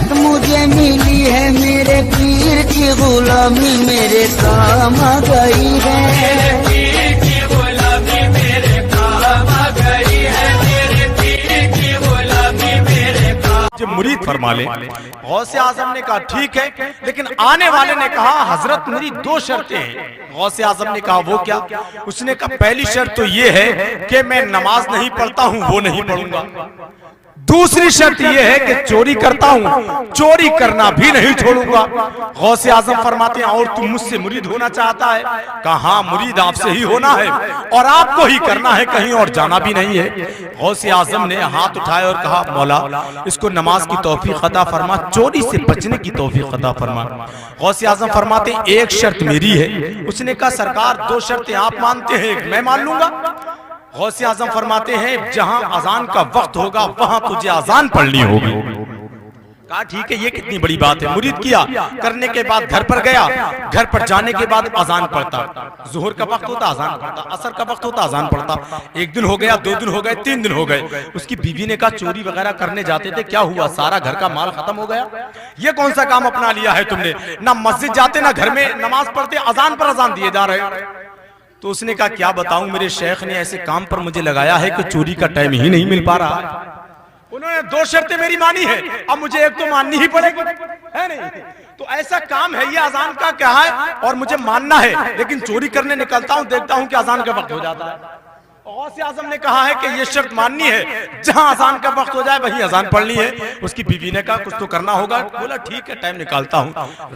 हजरत मुझे मिली है, मेरे पीर की गुलामी मेरे काम आ गई है। मेरे पीर की गुलामी मेरे काम आ गई है, मेरे पीर की गुलामी मेरे काम। जो मुरीद फरमा ले। गौसे आजम ने कहा ठीक है, लेकिन आने वाले ने कहा हजरत मेरी दो शर्तें हैं। गौसे आजम ने कहा वो क्या? उसने कहा पहली शर्त तो ये है कि मैं नमाज नहीं पढ़ता हूं, वो नहीं पढ़ूंगा। दूसरी शर्त यह है कि चोरी करता हूं, चोरी करना भी नहीं छोड़ूंगा। गौसे आजम फरमाते हैं और तुम मुझसे मुरीद होना चाहता है? कहा हाँ, मुरीद आपसे ही होना है और आपको ही करना है, कहीं और जाना भी नहीं है। गौसे आजम ने हाथ उठाए और कहा मौला इसको नमाज की तौफीक अता फरमा, चोरी से बचने की तौफीक अता फरमा। गौसे आजम फरमाते हैं एक शर्त मेरी है। उसने कहा सरकार दो शर्तें आप मानते हैं, एक मैं मान लूंगा। गौसे आजम फरमाते हैं जहां अजान का वक्त होगा वहां तुझे अजान पढ़नी होगी। कहा ठीक है, ये कितनी बड़ी बात है। मुरीद किया, करने के बाद घर पर गया, घर पर जाने के बाद अजान पढ़ता। जुहर का वक्त होता अजान पढ़ता, असर का वक्त होता अजान पढ़ता। एक दिन हो गया, दो दिन हो गए, तीन दिन हो गए। उसकी बीवी ने कहा चोरी वगैरह करने जाते थे, क्या हुआ? सारा घर का माल खत्म हो गया। ये कौन सा काम अपना लिया है तुमने? ना मस्जिद जाते ना घर में नमाज पढ़ते, अजान पर अजान दिए जा रहे। तो उसने कहा क्या बताऊं, मेरे शेख ने ऐसे काम पर मुझे लगाया है कि चोरी का टाइम ही नहीं मिल पा रहा। उन्होंने दो शर्तें मेरी मानी है, अब मुझे एक तो माननी ही पड़ेगी, है नहीं? तो ऐसा काम है ये अजान का क्या है और मुझे मानना है, लेकिन चोरी करने निकलता हूं, देखता हूं कि अजान का वक्त हो जाता है। गौसे आजम ने कहा है कि ये शर्त माननी है, जहां अजान का वक्त हो जाए वहीं अजान पढ़नी है। उसकी बीवी ने कहा कुछ तो करना होगा। बोला ठीक है, टाइम निकालता हूं।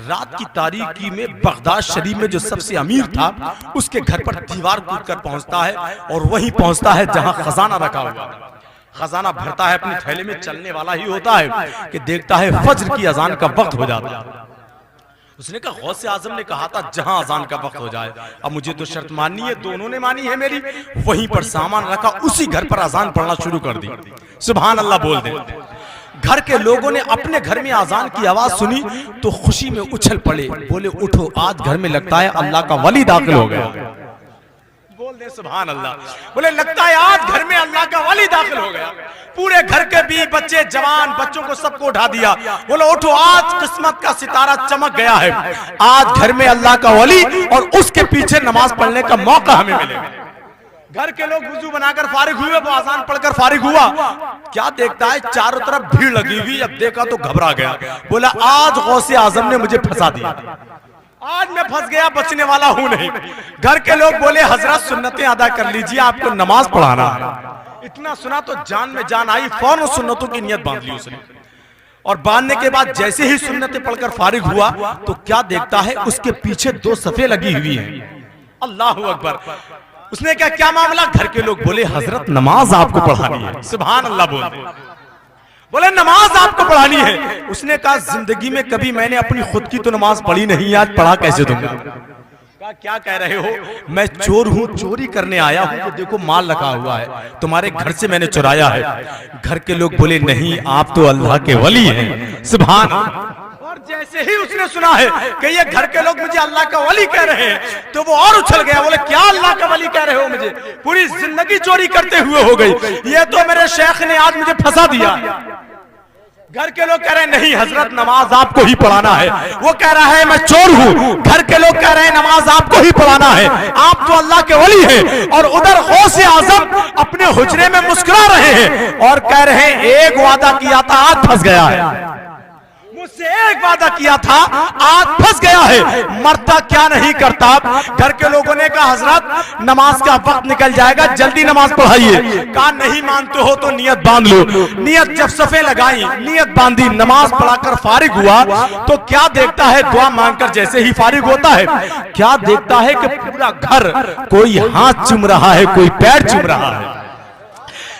रात की तारीकी में बगदाद शरीफ में जो सबसे अमीर था उसके घर पर दीवार कूद कर पहुंचता है और वहीं पहुंचता है जहां खजाना रखा हुआ। खजाना भरता है, अपने थैले में चलने वाला ही होता है कि देखता है फज्र की अजान का वक्त हो जाता है। उसने कहा गौसे आजम ने कहा था जहां अजान का वक्त हो जाए, अब मुझे तो शर्त माननी है, दोनों ने मानी है मेरी। वहीं पर सामान रखा, उसी घर पर अजान पढ़ना शुरू कर दी। सुभान अल्लाह बोल दे। घर के लोगों ने अपने घर में अजान की आवाज सुनी तो खुशी में उछल पड़े, बोले उठो आज घर में लगता है अल्लाह का वली दाखिल हो गया। बोल दे सुभान अल्लाह। बोले लगता है आज घर में अल्लाह का वली दाखिल हो गया। पूरे घर के बीच बच्चे जवान बच्चों को सबको उठा दिया। बोले उठो आज किस्मत का सितारा चमक गया है, आज घर में अल्लाह का वली और उसके पीछे नमाज पढ़ने का मौका हमें मिलेगा। घर के लोग वुजू बनाकर फारिग हुए, वो अजान पढ़कर फारिग हुआ। क्या देखता है चारों तरफ भीड़ लगी हुई, अब देखा तो घबरा गया। बोला आज गौसे आजम ने मुझे फंसा दिया, आज मैं फंस गया, बचने वाला हूं नहीं। घर के लोग बोले हजरत सुन्नतें अदा कर लीजिए, आपको नमाज पढ़ाना है। इतना सुना तो जान में जान आई, फौरन सुन्नतों की नियत बांध ली उसने। और बांधने के बाद जैसे ही सुन्नतें पढ़कर फारिग हुआ तो क्या देखता है उसके पीछे दो सफे लगी हुई हैं। अल्लाह अकबर। उसने कहा क्या मामला? घर के लोग बोले हजरत नमाज आपको पढ़ानी है। सुभान अल्लाह बोले नमाज आपको पढ़ानी है। उसने कहा जिंदगी में कभी मैंने अपनी खुद की तो नमाज पढ़ी नहीं, आज पढ़ा कैसे दूंगा? क्या कह रहे हो? मैं चोर हूं, चोरी करने आया हूं, तो देखो माल रखा हुआ है, तुम्हारे घर से मैंने चुराया है। घर के लोग बोले नहीं आप तो अल्लाह के वली हैं। सुभान। और जैसे ही उसने सुना है कि ये घर के लोग मुझे अल्लाह का वली कह रहे हैं तो वो और उछल गया। बोले क्या अल्लाह का वली कह रहे हो? मुझे पूरी जिंदगी चोरी करते हुए हो गई, ये तो मेरे शेख ने आज मुझे फंसा दिया। घर के लोग कह रहे हैं नहीं हजरत नमाज आपको ही पढ़ाना है। वो कह रहा है मैं चोर हूं। घर के लोग कह रहे हैं नमाज आपको ही पढ़ाना है, आप तो अल्लाह के वली हैं। और उधर गौसे आजम अपने हुजरे में मुस्कुरा रहे हैं और कह रहे हैं एक वादा किया था आज फंस गया है, मुझसे एक वादा किया था आज फंस गया है, मरता क्या नहीं करता। घर के लोगों ने कहा हजरत नमाज का वक्त निकल जाएगा, जल्दी नमाज पढ़ाइए। कहा नहीं मानते हो तो नियत बांध लो। नियत जब सफे लगाई, नियत बांधी, नमाज पढ़ाकर फारिग हुआ तो क्या देखता है दुआ मांगकर जैसे ही फारिग होता है क्या देखता है कि पूरा घर कोई हाथ चूम रहा है, कोई पैर चूम रहा है।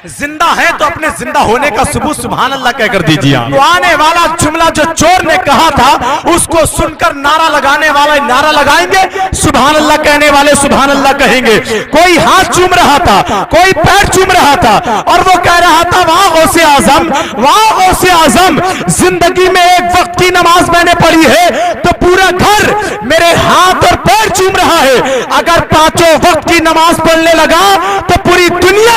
जिंदा है तो अपने जिंदा होने का सबूत सुभान अल्लाह कहकर दीजिए। तो आने वाला जुमला जो चोर ने कहा था उसको सुनकर नारा लगाने वाले नारा लगाएंगे, सुभान अल्लाह कहने वाले सुभान अल्लाह कहेंगे। कोई हाथ चूम रहा था, कोई पैर चूम रहा था और वो कह रहा था वाह गौसे आजम, वाह गौसे आजम, जिंदगी में एक वक्त की नमाज मैंने पढ़ी है तो पूरा घर मेरे हाथ और पैर चूम रहा है। अगर पांचों वक्त की नमाज पढ़ने लगा तो पूरी दुनिया